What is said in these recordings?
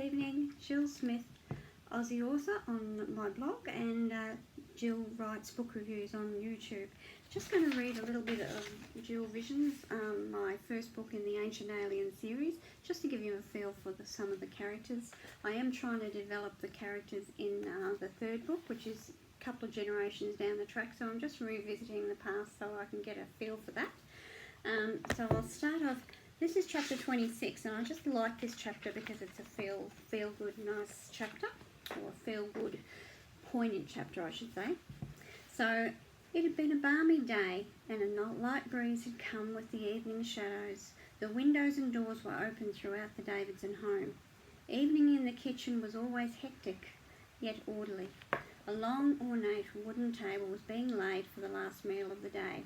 evening. Jill Smith, Aussie author on my blog, and Jill writes book reviews on YouTube. Just going to read a little bit of Jill Visions, my first book in the Ancient Alien series, just to give you a feel for some of the characters. I am trying to develop the characters in the third book, which is a couple of generations down the track, so I'm just revisiting the past so I can get a feel for that. So I'll start off. This is chapter 26, and I just like this chapter because it's a feel good, nice chapter, or a feel good, poignant chapter, I should say. So it had been a balmy day, and a light breeze had come with the evening shadows. The windows and doors were open throughout the Davidson home. Evening in the kitchen was always hectic, yet orderly. A long, ornate wooden table was being laid for the last meal of the day.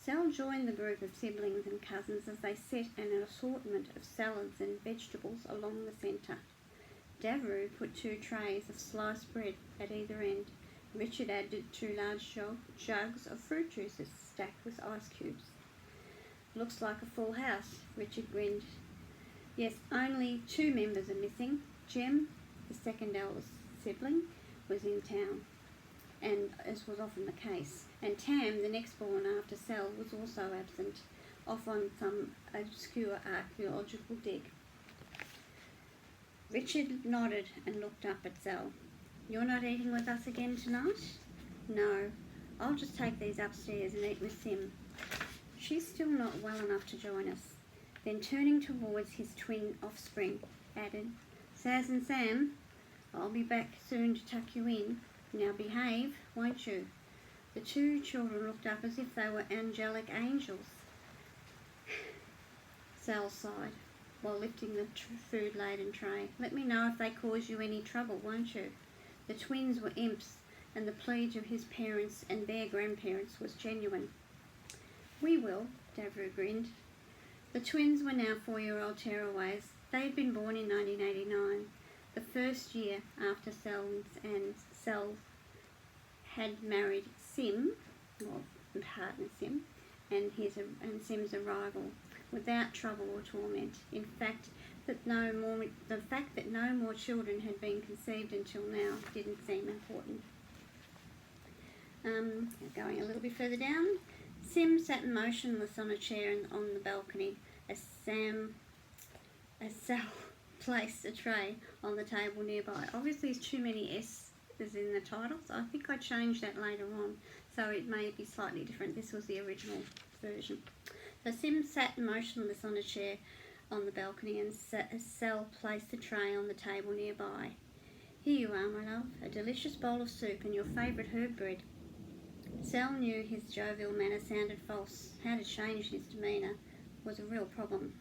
Sal joined the group of siblings and cousins as they set an assortment of salads and vegetables along the centre. Davru put 2 trays of sliced bread at either end. Richard added 2 large jugs of fruit juices stacked with ice cubes. "Looks like a full house," Richard grinned. "Yes, only 2 members are missing. Jem, the second eldest sibling, was in town, and as was often the case, and Tam, the next born after Sal, was also absent, off on some obscure archaeological dig." Richard nodded and looked up at Sal. "You're not eating with us again tonight?" "No, I'll just take these upstairs and eat with Sim. She's still not well enough to join us." Then turning towards his twin offspring, added, "Saz and Sam, I'll be back soon to tuck you in. Now behave, won't you?" The 2 children looked up as if they were angelic angels. Sal sighed while lifting the food-laden tray. "Let me know if they cause you any trouble, won't you?" The twins were imps, and the pledge of his parents and their grandparents was genuine. "We will," Davru grinned. The twins were now 4-year-old tearaways. They had been born in 1989, the first year after Sal had married Sim, or partner Sim, and Sim's arrival, without trouble or torment. In fact, the fact that no more children had been conceived until now didn't seem important. Going a little bit further down, Sim sat motionless on a chair on the balcony as Sal placed a tray on the table nearby. Obviously, there's too many S's in the title, so I think I changed that later on, so it may be slightly different. This was the original version. So Sim sat motionless on a chair on the balcony, and Sal placed the tray on the table nearby. "Here you are, my love, a delicious bowl of soup and your favourite herb bread." Sal knew his jovial manner sounded false. How to change his demeanour was a real problem.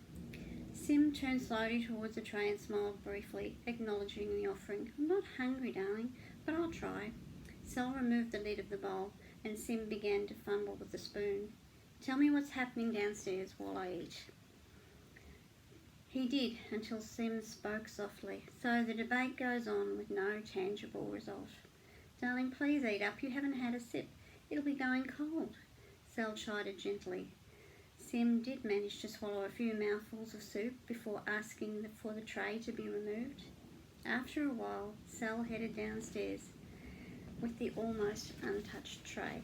Sim turned slowly towards the tray and smiled briefly, acknowledging the offering. "I'm not hungry, darling, but I'll try." Sal removed the lid of the bowl, and Sim began to fumble with the spoon. "Tell me what's happening downstairs while I eat." He did, until Sim spoke softly. "So the debate goes on with no tangible result." "Darling, please eat up. You haven't had a sip. It'll be going cold." Sal chided gently. Sim did manage to swallow a few mouthfuls of soup before asking for the tray to be removed. After a while, Sal headed downstairs with the almost untouched tray.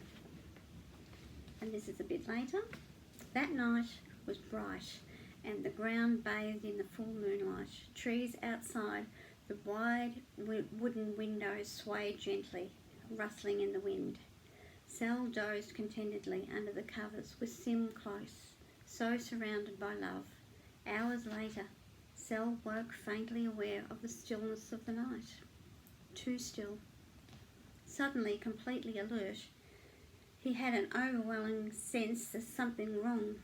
And this is a bit later. That night was bright, and the ground bathed in the full moonlight. Trees outside the wide wooden windows swayed gently, rustling in the wind. Sal dozed contentedly under the covers, with Sim close, so surrounded by love. Hours later, Sal woke faintly aware of the stillness of the night. Too still. Suddenly, completely alert, he had an overwhelming sense that something wrong.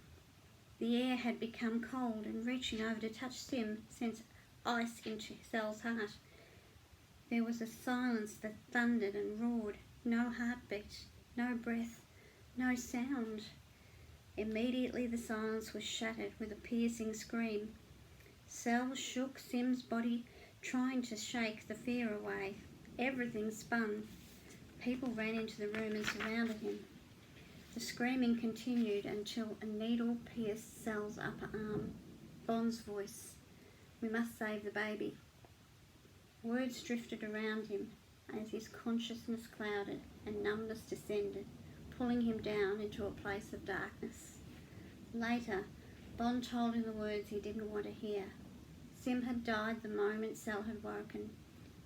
The air had become cold, and reaching over to touch Sim sent ice into Sal's heart. There was a silence that thundered and roared. No heartbeat, no breath, no sound. Immediately the silence was shattered with a piercing scream. Sal shook Sim's body, trying to shake the fear away. Everything spun. People ran into the room and surrounded him. The screaming continued until a needle pierced Sal's upper arm. Bond's voice. "We must save the baby." Words drifted around him as his consciousness clouded and numbness descended, pulling him down into a place of darkness. Later, Bond told him the words he didn't want to hear. Sim had died the moment Sal had woken.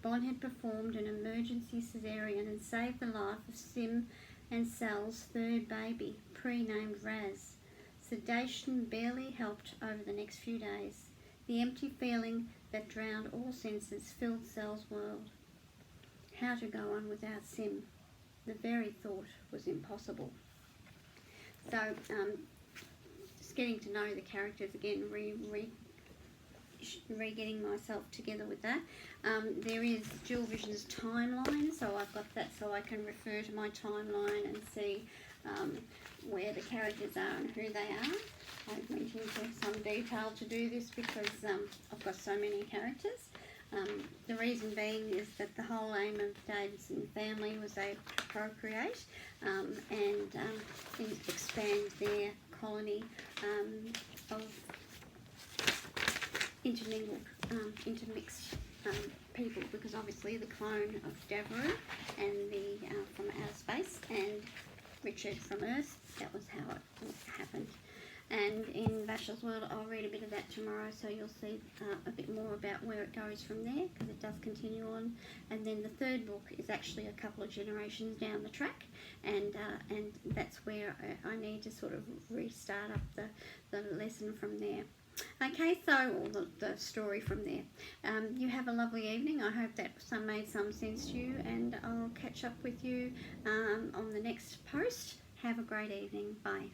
Bond had performed an emergency cesarean and saved the life of Sim and Sal's third baby, pre-named Raz. Sedation barely helped over the next few days. The empty feeling that drowned all senses filled Sal's world. How to go on without Sim? The very thought was impossible. So, just getting to know the characters again, re-getting myself together with that. There is Dual Vision's timeline, so I've got that so I can refer to my timeline and see where the characters are and who they are. I went into some detail to do this because I've got so many characters. The reason being is that the whole aim of Davidson family was they procreate and expand their colony of intermixed people, because obviously the clone of Devereux and the from outer space and Richard from Earth, that was how it happened. And in Vashal's World, I'll read a bit of that tomorrow, so you'll see a bit more about where it goes from there, because it does continue on. And then the third book is actually a couple of generations down the track, and that's where I need to sort of restart up the lesson from there. Okay, so the story from there. You have a lovely evening. I hope that made some sense to you, and I'll catch up with you on the next post. Have a great evening. Bye.